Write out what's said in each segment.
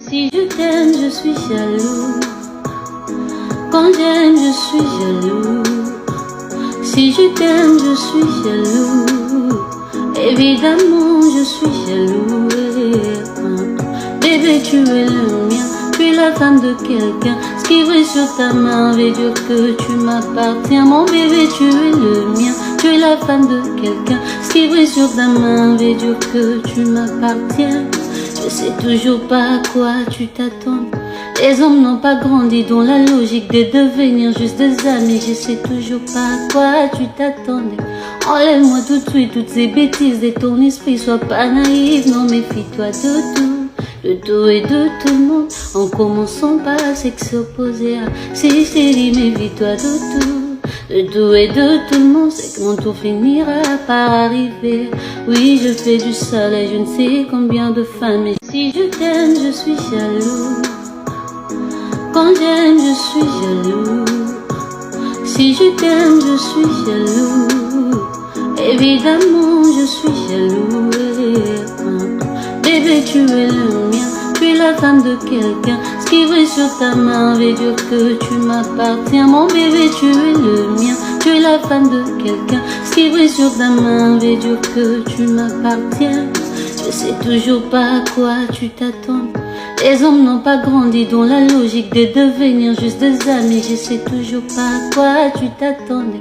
Si je t'aime, je suis jaloux. Quand j'aime, je suis jaloux. Si je t'aime, je suis jaloux. Évidemment, je suis jaloux. Bébé, tu es le mien. Tu es la femme de quelqu'un. Ce qui brille sur ta main veut dire que tu m'appartiens. Mon bébé, tu es le mien. Tu es la femme de quelqu'un. Ce qui brille sur ta main veut dire que tu m'appartiens. Je sais toujours pas à quoi tu t'attends. Les hommes n'ont pas grandi dans la logique de devenir juste des amis. Je sais toujours pas à quoi tu t'attendais. Enlève-moi tout de suite toutes ces bêtises de ton esprit. Sois pas naïve, non méfie-toi de tout et de tout le monde. En commençant par sexe opposé. Si je t'ai dit méfie-toi de tout et de tout le monde. C'est que mon tour finira par arriver. Oui, je fais du sale et je ne sais combien de femmes. Et si je t'aime, je suis jaloux. Quand j'aime, je suis jaloux. Si je t'aime, je suis jaloux. Évidemment, je suis jaloux. Bébé, tu es le mien. Tu es la femme de quelqu'un. Ce qui brille sur ta main veut dire que tu m'appartiens. Mon bébé, tu es le mien. Tu es la femme de quelqu'un. Ce qui brille sur ta main veut dire que tu m'appartiens. Je sais toujours pas à quoi tu t'attends. Les hommes n'ont pas grandi dans la logique de devenir juste des amis. Je sais toujours pas à quoi tu t'attendais.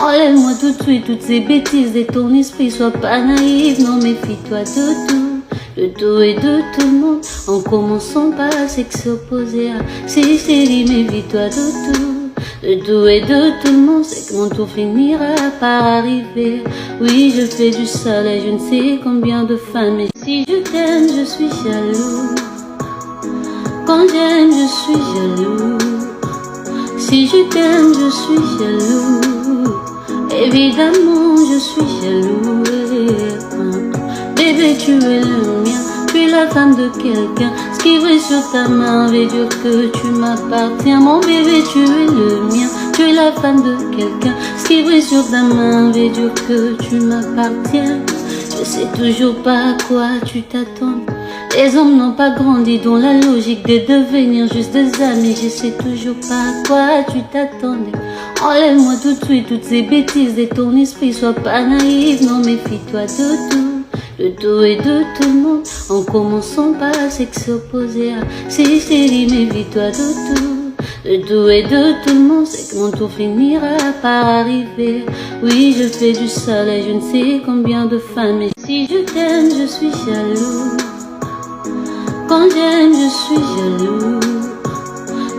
Enlève-moi tout de suite toutes ces bêtises de ton esprit. Sois pas naïve, non méfie-toi de tout le tout et de tout le monde. En commençant par sexe opposé à Cécile, méfie-toi de tout. Le tout et de tout le monde, c'est que mon tour finira par arriver. Oui, je fais du soleil, je ne sais combien de femmes. Et si je t'aime, je suis jaloux. Quand j'aime, je suis jaloux. Si je t'aime, je suis jaloux. Évidemment, je suis jaloux. Bébé, tu es le mien. Tu es la femme de quelqu'un. Ce qui brille sur ta main veut dire que tu m'appartiens. Mon bébé, tu es le mien. Tu es la femme de quelqu'un. Ce qui brille sur ta main veut dire que tu m'appartiens. Je sais toujours pas à quoi tu t'attends. Les hommes n'ont pas grandi dans la logique de devenir juste des amis. Je sais toujours pas à quoi tu t'attendais. Enlève-moi tout de suite toutes ces bêtises de ton esprit. Sois pas naïve, non, méfie-toi de tout. Le tout et de tout le monde. En commençant par sexe opposé à Cécile, méfie-toi de tout. Le tout et de tout le monde, c'est que mon tour finira par arriver. Oui, je fais du soleil, je ne sais combien de femmes. Et si je t'aime, je suis jaloux. Quand j'aime, je suis jaloux.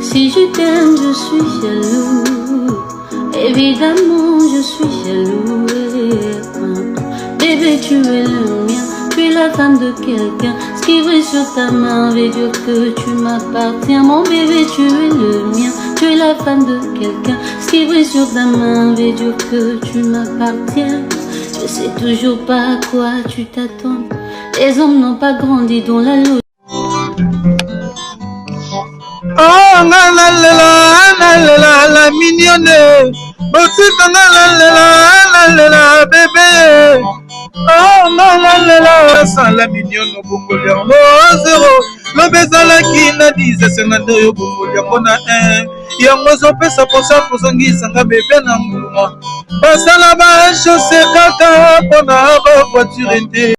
Si je t'aime, je suis jaloux. Évidemment, je suis jaloux. Bébé, tu es le mien. Tu es la femme de quelqu'un. Ce qui brille sur ta main veut dire que tu m'appartiens. Mon bébé, tu es le mien. Tu es la femme de quelqu'un. Ce qui brille sur ta main veut dire que tu m'appartiens. Je sais toujours pas à quoi tu t'attends. Les hommes n'ont pas grandi dans la logique. Oh, la mignonne. La bébé. Oh, sans la mignonne, Bongoliango, zéro. Le bezala qui n'a dit, c'est un ado, Bongoliango, na un. Yango zopesa posa kozongisa bébé na mbuma. Basala ba chaussée kaka pona ba voiture.